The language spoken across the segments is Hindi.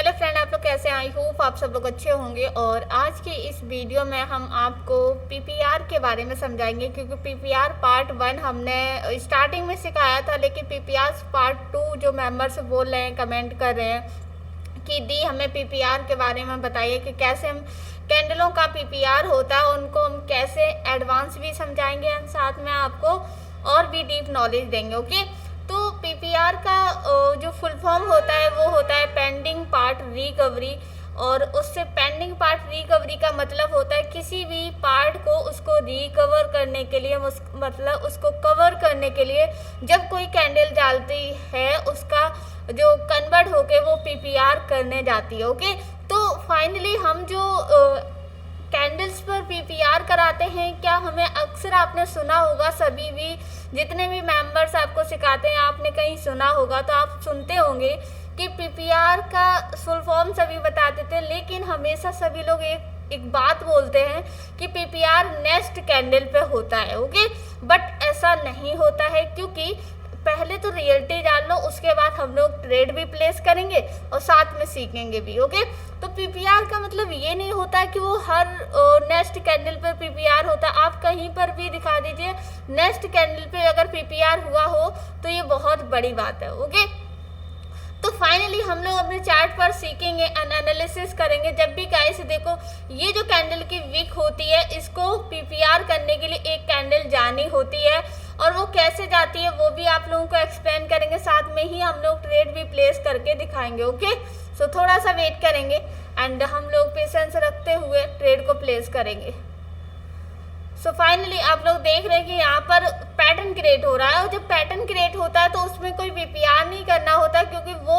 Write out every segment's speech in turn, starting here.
हेलो फ्रेंड, आप लोग कैसे हैं? आई होप आप सब लोग अच्छे होंगे। और आज के इस वीडियो में हम आपको पीपीआर के बारे में समझाएंगे, क्योंकि पीपीआर पार्ट 1 हमने स्टार्टिंग में सिखाया था, लेकिन पीपीआर पार्ट 2 जो मेंबर्स बोल रहे हैं, कमेंट कर रहे हैं कि दी हमें पीपीआर के बारे में बताइए कि कैसे हम कैंडलों का पीपीआर होता है उनको हम कैसे एडवांस भी समझाएंगे एंड साथ में आपको और भी डीप नॉलेज देंगे। ओके, तो पीपीआर का जो फुल फॉर्म होता है वो होता है पेंडिंग पार्ट रिकवरी। और उससे पेंडिंग पार्ट रिकवरी का मतलब होता है किसी भी पार्ट को उसको रिकवर करने के लिए, मतलब उसको कवर करने के लिए जब कोई कैंडल डालती है उसका जो कन्वर्ट होके वो पीपीआर करने जाती है। ओके, तो फाइनली हम जो कैंडल्स पर पीपीआर कराते हैं, क्या हमें अक्सर आपने सुना होगा, सभी भी जितने भी मेंबर्स आपको सिखाते हैं आपने कहीं सुना होगा, तो आप सुनते होंगे कि पीपीआर का फुल फॉर्म सभी बताते थे, लेकिन हमेशा सभी लोग एक बात बोलते हैं कि पीपीआर नेक्स्ट कैंडल पे होता है। ओके, बट ऐसा नहीं होता है, क्योंकि पहले तो रियलिटी जान लो, उसके बाद हम लोग ट्रेड भी प्लेस करेंगे और साथ में सीखेंगे भी। ओके, तो पीपीआर का मतलब ये नहीं होता कि वो हर नेक्स्ट कैंडल पर पीपीआर होता है। आप कहीं पर भी दिखा दीजिए नेक्स्ट कैंडल पे अगर पीपीआर हुआ हो तो ये बहुत बड़ी बात है। ओके, तो फाइनली हम लोग अपने चार्ट पर सीखेंगे एंड एनालिसिस करेंगे। जब भी गाइस देखो, ये जो कैंडल की विक होती है इसको पीपीआर करने के लिए एक कैंडल जानी होती है, और वो कैसे जाती है वो भी आप लोगों को एक्सप्लेन करेंगे, साथ में ही हम लोग ट्रेड भी प्लेस करके दिखाएंगे। ओके, सो थोड़ा सा वेट करेंगे एंड हम लोग पेशेंस रखते हुए ट्रेड को प्लेस करेंगे। सो फाइनली आप लोग देख रहे हैं कि यहाँ पर पैटर्न क्रिएट हो रहा है, और जब पैटर्न क्रिएट होता है तो उसमें कोई पीपीआर नहीं करना होता, क्योंकि वो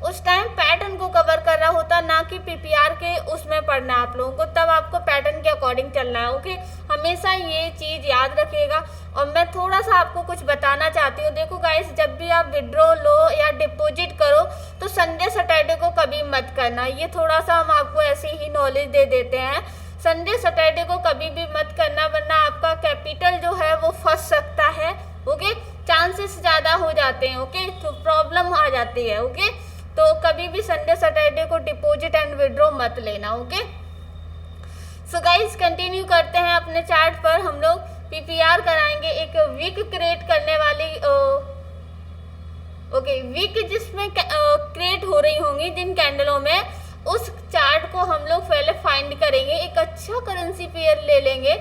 उस टाइम पैटर्न को कवर कर रहा होता, ना कि पीपीआर के उसमें पढ़ना है आप लोगों को, तब आपको पैटर्न के अकॉर्डिंग चलना है। ओके, हमेशा ये चीज़ याद रखिएगा। और मैं थोड़ा सा आपको कुछ बताना चाहती हूँ। देखो गाइस, जब भी आप विड्रॉ लो या डिपॉजिट करो तो संडे सैटरडे को कभी मत करना। ये थोड़ा सा हम आपको ऐसे ही नॉलेज दे देते हैं, संडे सैटरडे को कभी भी मत करना, वरना आपका कैपिटल जो है वो फंस सकता है। ओके, चांसेस ज़्यादा हो जाते हैं। ओके, तो प्रॉब्लम आ जाती है। ओके, तो कभी भी संडे सैटरडे को डिपॉजिट एंड विड्रॉ मत लेना। ओके, सो गाइस कंटिन्यू करते हैं अपने चार्ट पर। हम लोग पीपीआर कराएंगे एक वीक क्रिएट करने वाली वीक जिसमें क्रिएट हो रही होंगी जिन कैंडलों में, उस चार्ट को हम लोग पहले फाइंड करेंगे, एक अच्छा करेंसी पेयर ले लेंगे,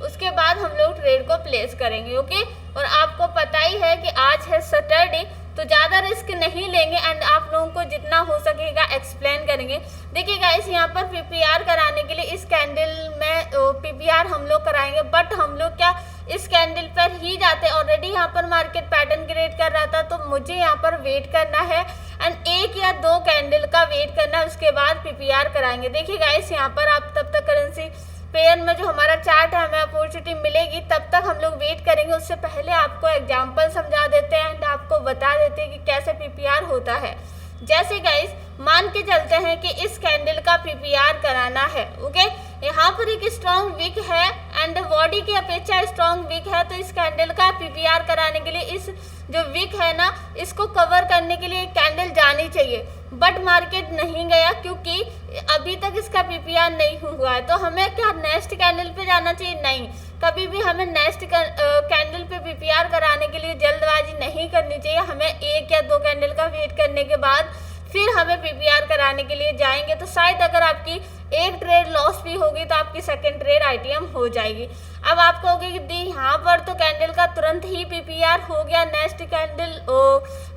उसके बाद हम लोग ट्रेड को प्लेस करेंगे। ओके, और आपको पता ही है कि आज है सैटरडे, तो ज़्यादा रिस्क नहीं लेंगे एंड आप लोगों को जितना हो सकेगा एक्सप्लेन करेंगे। देखिए गाइस, यहाँ पर पीपीआर कराने के लिए इस कैंडल में पीपीआर हम लोग कराएंगे, बट हम लोग क्या इस कैंडल पर ही जाते, ऑलरेडी यहाँ पर मार्केट पैटर्न क्रिएट कर रहा था, तो मुझे यहाँ पर वेट करना है एंड एक या दो कैंडल का वेट करना है, उसके बाद पीपीआर कराएंगे। देखिए गाइस, यहाँ पर आप तब तक करेंसी पेयर में जो हमारा चार्ट है हमें अपॉर्चुनिटी मिलेगी, तब तक हम लोग वेट करेंगे। उससे पहले आपको एग्जांपल समझा देते हैं एंड आपको बता देते हैं कि कैसे पीपीआर होता है। जैसे गाइस मान के चलते हैं कि इस कैंडल का पीपीआर कराना है। ओके, यहाँ पर एक स्ट्रॉन्ग विक है एंड बॉडी की अपेक्षा स्ट्रॉन्ग विक है, तो इस कैंडल का पीपीआर कराने के लिए इस जो विक है ना, इसको कवर करने के लिए कैंडल जानी चाहिए, बट मार्केट नहीं गया क्योंकि अभी तक इसका पीपीआर नहीं हुआ है। तो हमें क्या नेक्स्ट कैंडल पे जाना चाहिए? नहीं, कभी भी हमें नेक्स्ट कैंडल पे पीपीआर कराने के लिए जल्दबाजी नहीं करनी चाहिए। हमें एक या दो कैंडल का वेट करने के बाद फिर हमें पीपीआर कराने के लिए जाएंगे, तो शायद अगर आपकी एक ट्रेड लॉस भी होगी तो आपकी सेकंड ट्रेड आईटीएम हो जाएगी। अब आप कहोगे कि दी यहाँ पर तो कैंडल का तुरंत ही पीपीआर हो गया, नेक्स्ट कैंडल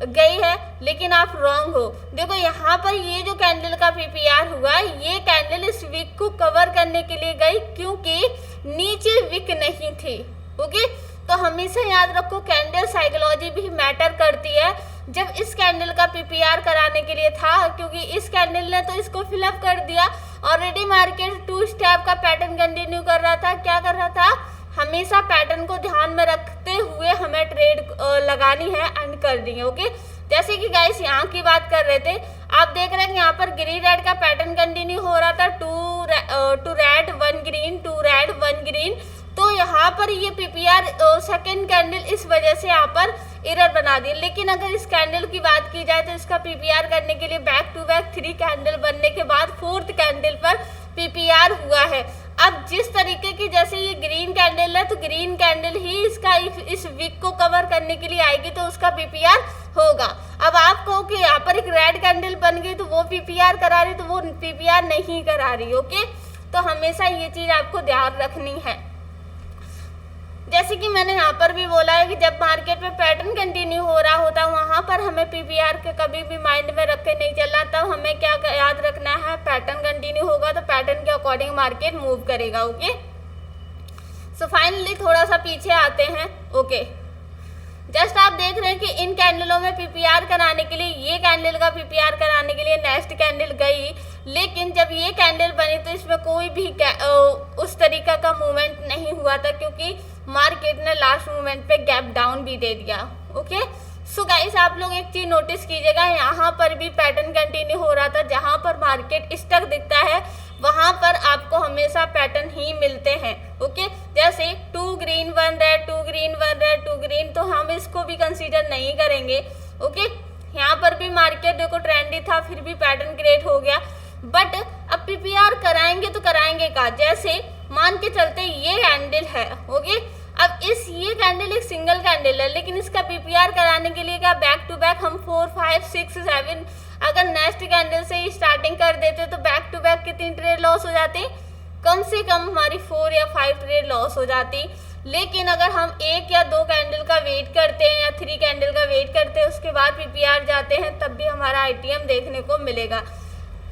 गई है, लेकिन आप रॉन्ग हो। देखो यहाँ पर ये जो कैंडल का पीपीआर हुआ, ये कैंडल इस विक को कवर करने के लिए गई, क्योंकि नीचे विक नहीं थी। ओके, तो हमेशा याद रखो कैंडल साइकोलॉजी भी मैटर करती है। जब इस कैंडल का पीपीआर कराने के लिए था, क्योंकि इस कैंडल ने तो इसको फिलअप कर दिया, ऑलरेडी मार्केट 2 स्टेप का पैटर्न कंटिन्यू कर रहा था। क्या कर रहा था? हमेशा पैटर्न को ध्यान में रखते हुए हमें ट्रेड लगानी है एंड कर दी है। ओके, जैसे कि गाइस यहाँ की बात कर रहे थे, आप देख रहे हैं यहाँ पर ग्रीन रेड का पैटर्न कंटिन्यू हो रहा था, 2 रेड 1 ग्रीन, 2 रेड 1 ग्रीन। तो यहाँ पर ये पीपीआर सेकंड कैंडल इस वजह से यहाँ पर एरर बना दी। लेकिन अगर इस कैंडल की बात की जाए तो इसका पीपीआर करने के लिए बैक टू बैक 3 कैंडल बनने के बाद 4th कैंडल पर पीपीआर हुआ है। अब जिस तरीके की जैसे ये ग्रीन कैंडल है तो ग्रीन कैंडल ही इसका इस वीक को कवर करने के लिए आएगी तो उसका पीपीआर होगा। अब आप कहो कि यहाँ पर एक रेड कैंडल बन गई तो वो पीपीआर करा रही, तो वो पीपीआर नहीं करा रही। ओके, तो हमेशा ये चीज आपको ध्यान रखनी है। जैसे कि मैंने यहाँ पर भी बोला है कि जब मार्केट में पैटर्न कंटिन्यू हो रहा होता है वहां पर हमें पीपीआर के कभी भी माइंड में रख के नहीं चलना। तब हमें क्या याद रखना है, पैटर्न कंटिन्यू होगा तो पैटर्न के अकॉर्डिंग मार्केट मूव करेगा। ओके, सो फाइनली थोड़ा सा पीछे आते हैं। ओके, जस्ट आप देख रहे हैं कि इन कैंडलों में पीपीआर कराने के लिए, ये कैंडल का पीपीआर कराने के लिए नेक्स्ट कैंडल गई, लेकिन जब ये कैंडल बनी तो इसमें कोई भी उस तरीका का मूवमेंट नहीं हुआ था क्योंकि मार्केट ने लास्ट मूवमेंट पे गैप डाउन भी दे दिया। ओके, सो गाइस आप लोग एक चीज नोटिस कीजिएगा, यहाँ पर भी पैटर्न कंटिन्यू हो रहा था। जहां पर मार्केट स्टक दिखता है वहां पर आपको हमेशा पैटर्न ही मिलते हैं। ओके, जैसे 2 green 1 red, 2 green 1 red, 2 green, तो हम इसको भी कंसीडर नहीं करेंगे। ओके, यहाँ पर भी मार्केट देखो ट्रेंडी था फिर भी पैटर्न क्रिएट हो गया। बट अब पीपीआर कराएंगे तो कराएंगे का, जैसे मान के चलते ये कैंडल है। ओके, अब ये कैंडल एक सिंगल कैंडल है लेकिन इसका पीपीआर कराने के लिए क्या बैक टू बैक हम 4 5 6 7 अगर नेक्स्ट कैंडल से ही स्टार्टिंग कर देते तो बैक टू बैक कितनी ट्रेड लॉस हो जाती, कम से कम हमारी 4 या 5 ट्रेड लॉस हो जाती। लेकिन अगर हम 1 या 2 कैंडल का वेट करते हैं या 3 कैंडल का वेट करते हैं उसके बाद पीपीआर जाते हैं तब भी हमारा आईटीएम देखने को मिलेगा।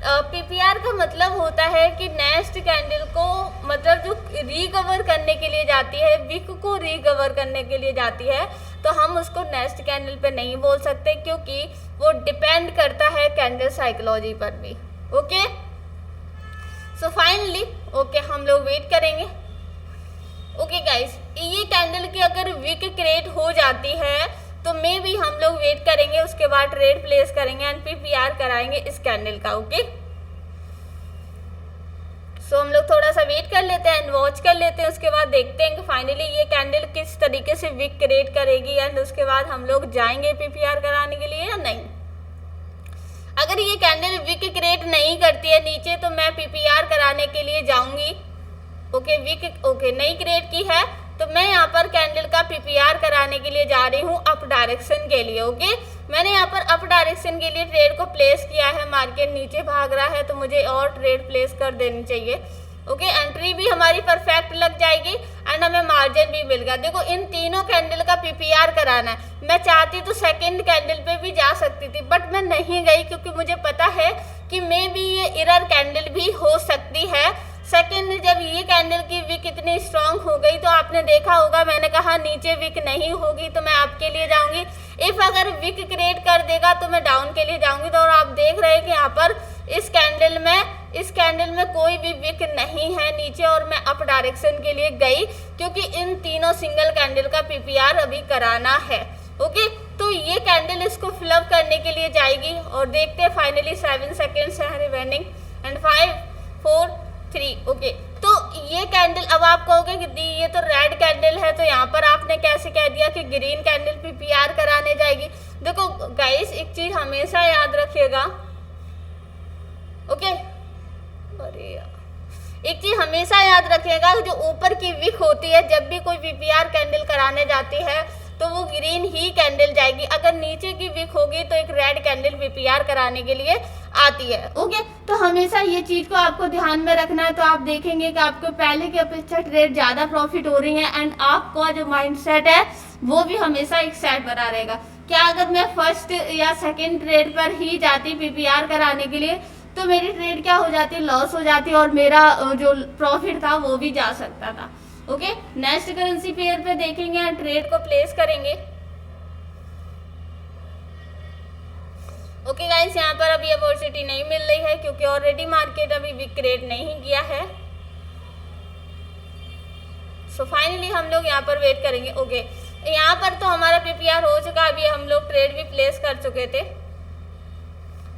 पीपीआर का मतलब होता है कि नेक्स्ट कैंडल को मतलब जो रिकवर करने के लिए जाती है, विक को रिकवर करने के लिए जाती है, तो हम उसको नेक्स्ट कैंडल पे नहीं बोल सकते क्योंकि वो डिपेंड करता है कैंडल साइकोलॉजी पर भी। ओके, सो फाइनली ओके हम लोग वेट करेंगे। ओके गाइस, ये कैंडल की अगर विक क्रिएट हो जाती है तो मे भी हम लोग वेट करेंगे, उसके बाद ट्रेड प्लेस करेंगे एंड पीपीआर कराएंगे इस कैंडल का। ओके, सो हम लोग थोड़ा सा वेट कर लेते हैं एंड वॉच कर लेते हैं, उसके बाद देखते हैं कि फाइनली ये कैंडल किस तरीके से विक क्रिएट करेगी एंड उसके बाद हम लोग जाएंगे पीपीआर कराने के लिए या नहीं। अगर ये कैंडल विक क्रिएट नहीं करती है नीचे तो मैं पीपीआर कराने के लिए जाऊंगी। ओके, विक ओके नहीं क्रिएट की है तो मैं यहाँ पर कैंडल का पीपीआर कराने के लिए जा रही हूँ अप डायरेक्शन के लिए। ओके, मैंने यहाँ पर अप डायरेक्शन के लिए ट्रेड को प्लेस किया है। मार्केट नीचे भाग रहा है तो मुझे और ट्रेड प्लेस कर देनी चाहिए। ओके, एंट्री भी हमारी परफेक्ट लग जाएगी एंड हमें मार्जिन भी मिल गया। देखो इन तीनों कैंडल का पीपीआर कराना है। मैं चाहती तो सेकेंड कैंडल पे भी जा सकती थी बट मैं नहीं गई क्योंकि मुझे पता है कि मे बी ये एरर कैंडल भी हो सकती है। सेकेंड, जब ये कैंडल की विक इतनी स्ट्रांग हो गई तो आपने देखा होगा मैंने कहा नीचे विक नहीं होगी तो मैं आपके लिए जाऊंगी। इफ अगर विक क्रिएट कर देगा तो मैं डाउन के लिए जाऊंगी। तो और आप देख रहे हैं कि यहाँ पर इस कैंडल में कोई भी विक नहीं है नीचे और मैं अप डायरेक्शन के लिए गई क्योंकि इन तीनों सिंगल कैंडल का पीपीआर अभी कराना है। ओके, तो ये कैंडल इसको फिलअप करने के लिए जाएगी और देखते हैं फाइनली 7 सेकेंड्स है रिमेनिंग एंड 5 4 3। ओके, तो ये कैंडल अब आप कहोगे कि दी ये तो रेड कैंडल है तो यहाँ पर आपने कैसे कह दिया कि ग्रीन कैंडल पीपीआर कराने जाएगी। देखो गाइस एक चीज हमेशा याद रखिएगा। ओके, अरे एक चीज हमेशा याद रखिएगा जो ऊपर की विक होती है जब भी कोई पीपीआर कैंडल कराने जाती है तो वो ग्रीन ही कैंडल जाएगी। अगर नीचे की विक होगी तो एक रेड कैंडल पीपीआर कराने के लिए आती है। ओके, तो हमेशा ये चीज को आपको ध्यान में रखना है। तो आप देखेंगे कि आपको पहले की अपेक्षा ट्रेड ज्यादा प्रॉफिट हो रही है एंड आपका जो माइंडसेट है वो भी हमेशा एक सेट बना रहेगा। क्या अगर मैं फर्स्ट या सेकेंड ट्रेड पर ही जाती पीपीआर कराने के लिए तो मेरी ट्रेड क्या हो जाती, लॉस हो जाती और मेरा जो प्रॉफिट था वो भी जा सकता था। ओके, नेक्स्ट करेंसी पेयर पे देखेंगे और ट्रेड को प्लेस करेंगे। ओके गाइस, यहाँ पर अभी अपॉर्चुनिटी नहीं मिल रही है क्योंकि ऑलरेडी मार्केट अभी विक क्रिएट नहीं किया है। सो फाइनली हम लोग यहाँ पर वेट करेंगे। ओके, यहाँ पर तो हमारा पीपीआर हो चुका, अभी हम लोग ट्रेड भी प्लेस कर चुके थे।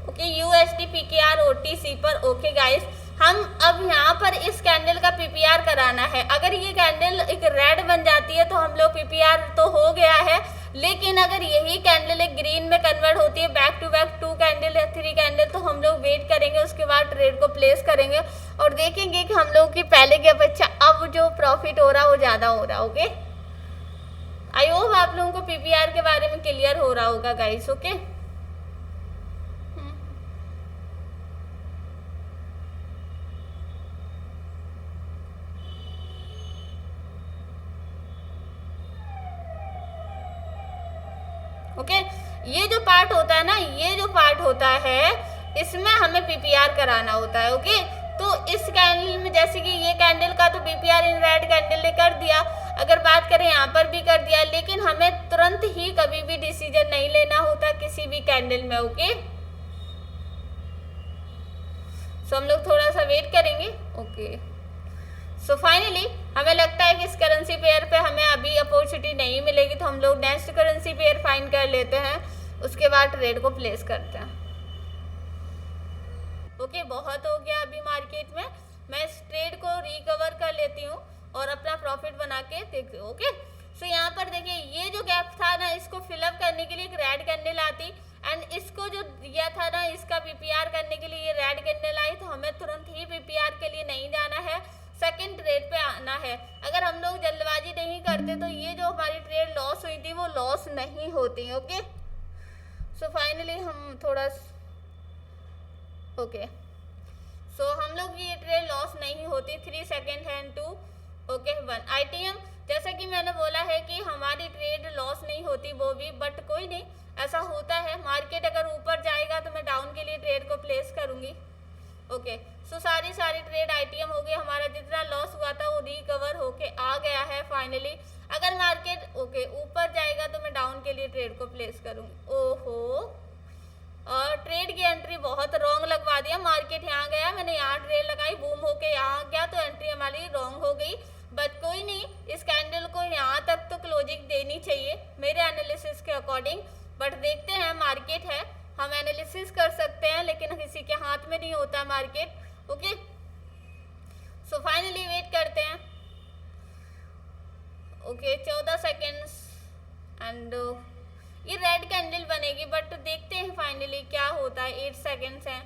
ओके, यूएसडी पीकेआर ओटीसी पर। ओके गाइस, हम अब यहाँ पर इस कैंडल का पीपीआर कराना है। अगर ये कैंडल एक रेड बन जाती है तो हम लोग पीपीआर तो हो गया है लेकिन अगर यही कैंडल एक ग्रीन में कन्वर्ट होती है बैक टू बैक 2 कैंडल या 3 कैंडल, तो हम लोग वेट करेंगे, उसके बाद ट्रेड को प्लेस करेंगे और देखेंगे कि हम लोग की पहले की अपेक्षा अब जो प्रॉफिट हो रहा है वो ज़्यादा हो रहा है। ओके, आई होप आप लोगों को पीपीआर के बारे में क्लियर हो रहा होगा गाइस। ओके, ओके, ये जो पार्ट होता है ना, ये जो पार्ट होता है इसमें हमें पीपीआर कराना होता है। ओके, तो इस कैंडल में जैसे कि ये कैंडल का तो पीपीआर इन रेड कैंडल ने कर दिया, अगर बात करें यहाँ पर भी कर दिया, लेकिन हमें तुरंत ही कभी भी डिसीजन नहीं लेना होता किसी भी कैंडल में। ओके, सो हम लोग थोड़ा सा वेट करेंगे। ओके, सो फाइनली हमें लगता है कि इस करेंसी पेयर पे हमें अभी अपॉर्चुनिटी नहीं मिलेगी, तो हम लोग नेक्स्ट करेंसी पेयर फाइंड कर लेते हैं, उसके बाद ट्रेड को प्लेस करते हैं। ओके, बहुत हो गया अभी मार्केट में, मैं इस ट्रेड को रिकवर कर लेती हूँ और अपना प्रॉफिट बना के देखती हूँ। ओके, सो यहाँ पर देखिए ये जो गैप था ना, इसको फिलअप करने के लिए एक रेड कैंडल आती एंड इसको जो दिया था ना, इसका पीपीआर करने के लिए ये रेड कैंडल आई, तो हमें तुरंत ही पीपीआर के लिए नहीं जाना है, सेकंड ट्रेड पे आना है। अगर हम लोग जल्दबाजी नहीं करते तो ये जो हमारी ट्रेड लॉस हुई थी वो लॉस नहीं होती। ओके, सो फाइनली हम थोड़ा ओके, सो हम लोग की ये ट्रेड लॉस नहीं होती। 3 सेकेंड हैंड 2 ओके 1 आईटीएम, जैसा कि मैंने बोला है कि हमारी ट्रेड लॉस नहीं होती वो भी, बट कोई नहीं, ऐसा होता है। मार्केट अगर ऊपर जाएगा तो मैं डाउन के लिए ट्रेड को प्लेस करूंगी। ओके, सो सारी ट्रेड आईटीएम हो गई, हमारा जितना लॉस हुआ था वो रिकवर होके आ गया है फाइनली। अगर मार्केट ओके ऊपर जाएगा तो मैं डाउन के लिए ट्रेड को प्लेस करूंगी। ओहो, और ट्रेड की एंट्री बहुत रॉन्ग लगवा दिया, मार्केट यहाँ गया, मैंने यहाँ ट्रेड लगाई, बूम होके यहाँ गया, तो एंट्री हमारी रॉन्ग हो गई। बट कोई नहीं, इस कैंडल को यहाँ तक तो क्लोजिंग देनी चाहिए मेरे एनालिसिस के अकॉर्डिंग, बट देखते हैं, मार्केट है, हम एनालिसिस कर सकते हैं, लेकिन किसी के हाथ में नहीं होता market. Okay, so finally wait करते हैं। ओके, 14 सेकेंड्स एंड ये रेड कैंडल बनेगी, बट देखते हैं फाइनली क्या होता है। 8 सेकेंड्स हैं।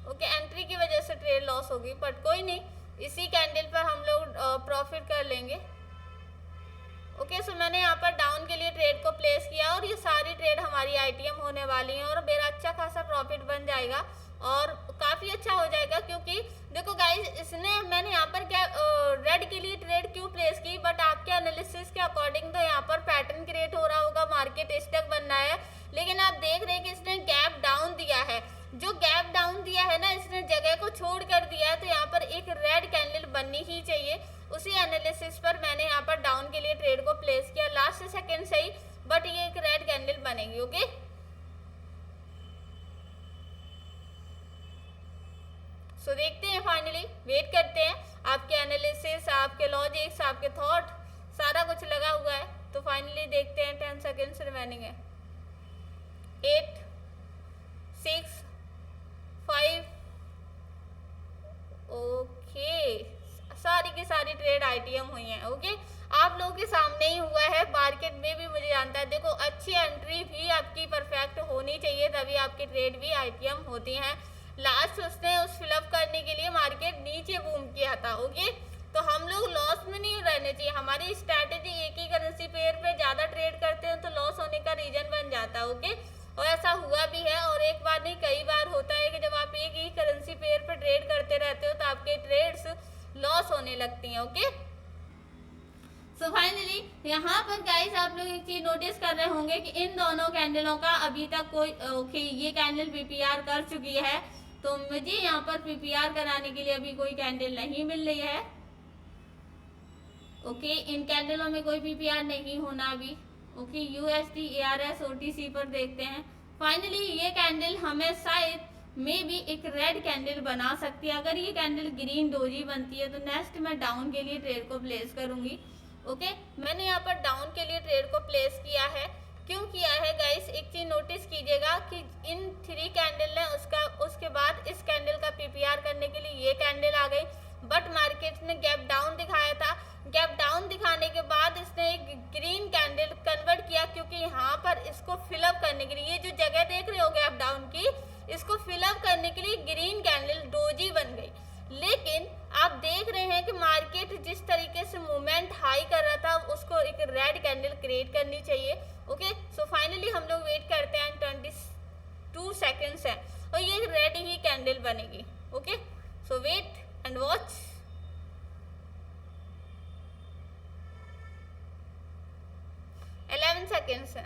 ओके, एंट्री की वजह से ट्रेड लॉस होगी, बट कोई नहीं, इसी कैंडल पर हम लोग प्रॉफिट कर लेंगे। ओके, सो मैंने यहाँ पर डाउन के लिए ट्रेड को प्लेस किया और ये सारी ट्रेड हमारी आईटीएम होने वाली है और मेरा अच्छा खासा प्रॉफिट बन जाएगा और काफ़ी अच्छा हो जाएगा। क्योंकि देखो गाइस, इसने मैंने यहाँ पर क्या रेड के लिए ट्रेड क्यों प्लेस की, बट आपके एनालिसिस के अकॉर्डिंग तो यहाँ पर पैटर्न क्रिएट हो रहा होगा, मार्केट स्टक बनना है, लेकिन आप देख रहे हैं कि इसने गैप डाउन दिया है। जो गैप डाउन दिया है ना, इसने जगह को छोड़ कर दिया है, तो यहाँ पर एक रेड कैंडल बननी ही चाहिए। उसी एनालिसिस पर मैंने यहाँ पर डाउन के लिए ट्रेड को प्लेस किया, लास्ट सेकंड से ही, बट ये एक रेड कैंडल बनेगी। ओके, सो देखते हैं, फाइनली वेट करते हैं। आपके एनालिसिस, आपके लॉजिक्स, आपके थॉट, सारा कुछ लगा हुआ है, तो फाइनली देखते हैं। 10 सेकेंड्स रिमेनिंग है। 8 6 5 ओके, सारी की सारी ट्रेड आईटीएम हुई है। ओके, आप लोगों के सामने ही हुआ है, मार्केट में भी मुझे जानता है। देखो, अच्छी एंट्री भी आपकी परफेक्ट होनी चाहिए, तभी आपकी ट्रेड भी आईटीएम होती हैं। लास्ट उसने उस फिलअप करने के लिए मार्केट नीचे बूम किया था। ओके, तो हम लोग लॉस में नहीं रहने चाहिए। हमारी स्ट्रैटेजी एक ही करेंसी पेयर पे ज़्यादा ट्रेड करते हैं तो लॉस होने का रीजन बन जाता है। ओके, और ऐसा हुआ भी है, और एक बार नहीं कई बार होता है कि जब आप एक ही करेंसी पेयर पे ट्रेड करते रहते हो तो आपके ट्रेड्स लॉस होने लगती हैं। ओके, सो फाइनली यहाँ पर गाइस आप लोग एक चीज नोटिस कर रहे होंगे कि इन दोनों कैंडलों का अभी तक कोई ओके ये कैंडल पीपीआर कर चुकी है, तो मुझे यहाँ पर पीपीआर कराने के लिए अभी कोई कैंडल नहीं मिल रही है। ओके, इन कैंडलों में कोई पीपीआर नहीं होना अभी। ओके, यूएसडी एआरएस ओटीसी पर देखते हैं। फाइनली ये कैंडल हमें शायद में भी एक रेड कैंडल बना सकती है। अगर ये कैंडल ग्रीन डोजी बनती है तो नेक्स्ट मैं डाउन के लिए ट्रेड को प्लेस करूंगी। ओके, मैंने यहाँ पर डाउन के लिए ट्रेड को प्लेस किया है। क्यों किया है गाइस, एक चीज नोटिस कीजिएगा कि इन 3 कैंडल है, उसके बाद इस कैंडल का पीपीआर करने के लिए ये कैंडल आ गई, बट मार्केट ने गैप डाउन दिखाया था। गैप डाउन दिखाने के बाद इसने एक सेकेंड्स है।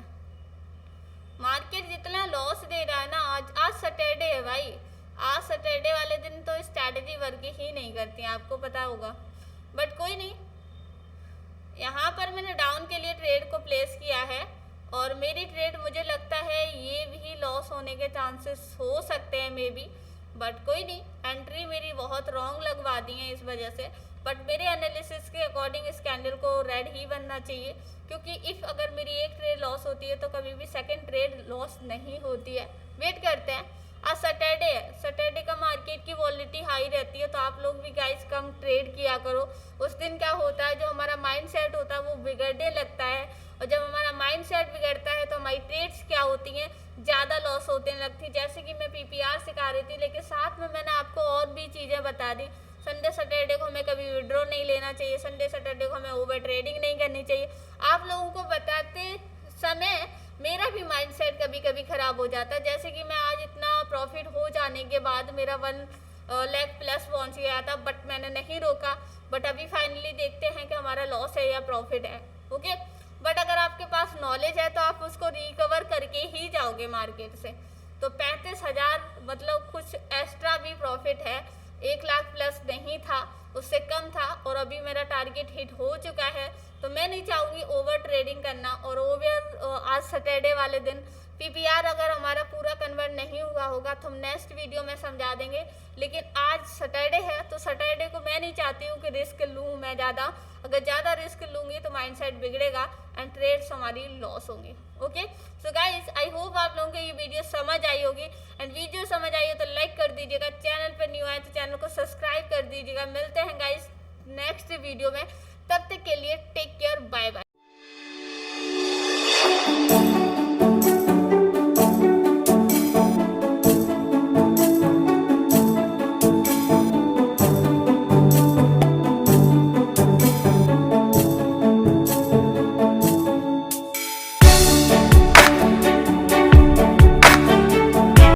मार्केट जितना लॉस दे रहा है ना, आज सैटरडे है भाई, आज सैटरडे वाले दिन तो स्ट्रैटेजी वर्क ही नहीं करती, आपको पता होगा। बट कोई नहीं, यहाँ पर मैंने डाउन के लिए ट्रेड को प्लेस किया है और मेरी ट्रेड मुझे लगता है ये भी लॉस होने के चांसेस हो सकते हैं मे बी, बट कोई नहीं, एंट्री मेरी बहुत रॉन्ग लगवा दी है इस वजह से। बट मेरे एनालिसिस के अकॉर्डिंग इस कैंडल को रेड ही बनना चाहिए, क्योंकि इफ़ अगर मेरी एक ट्रेड लॉस होती है तो कभी भी सेकंड ट्रेड लॉस नहीं होती है। वेट करते हैं। आज सैटरडे है, सैटरडे का मार्केट की वॉलिटी हाई रहती है, तो आप लोग भी गाइस कम ट्रेड किया करो। उस दिन क्या होता है, जो हमारा माइंड सेट होता है वो बिगड़ने लगता है, और जब हमारा माइंड सेट बिगड़ता है तो हमारी ट्रेड्स क्या होती हैं, ज़्यादा लॉस होने लगती है। जैसे कि मैं पीपीआर सिखा रही थी, लेकिन साथ में मैंने आपको और भी चीज़ें बता दी। संडे सैटरडे को हमें कभी विड्रॉ नहीं लेना चाहिए, संडे सैटरडे को हमें ओवर ट्रेडिंग नहीं करनी चाहिए। आप लोगों को बताते समय मेरा भी माइंड सेट कभी कभी ख़राब हो जाता है। जैसे कि मैं आज इतना प्रॉफिट हो जाने के बाद मेरा 1 लाख प्लस पहुंच गया था, बट मैंने नहीं रोका। बट अभी फाइनली देखते हैं कि हमारा लॉस है या प्रॉफिट है। ओके, बट अगर आपके पास नॉलेज है तो आप उसको रिकवर करके ही जाओगे मार्केट से। तो 35,000 मतलब कुछ एक्स्ट्रा भी प्रॉफिट है, 1 लाख प्लस नहीं था, उससे कम था, और अभी मेरा टारगेट हिट हो चुका है। तो मैं नहीं चाहूँगी ओवर ट्रेडिंग करना। और ओवर आज सैटरडे वाले दिन पीपीआर अगर हमारा पूरा कन्वर्ट नहीं हुआ होगा तो हम नेक्स्ट वीडियो में समझा देंगे, लेकिन आज सैटरडे है तो सैटरडे को मैं नहीं चाहती हूँ कि रिस्क लूँ मैं ज़्यादा। अगर ज़्यादा रिस्क लूँगी तो माइंडसेट बिगड़ेगा एंड ट्रेड्स हमारी लॉस होंगी। Okay, so guys I hope आप लोगों को ये वीडियो समझ आई होगी, एंड वीडियो समझ आई हो तो लाइक कर दीजिएगा, चैनल पर न्यू आए तो चैनल को सब्सक्राइब कर दीजिएगा। मिलते हैं गाइज नेक्स्ट वीडियो में, तब तक के लिए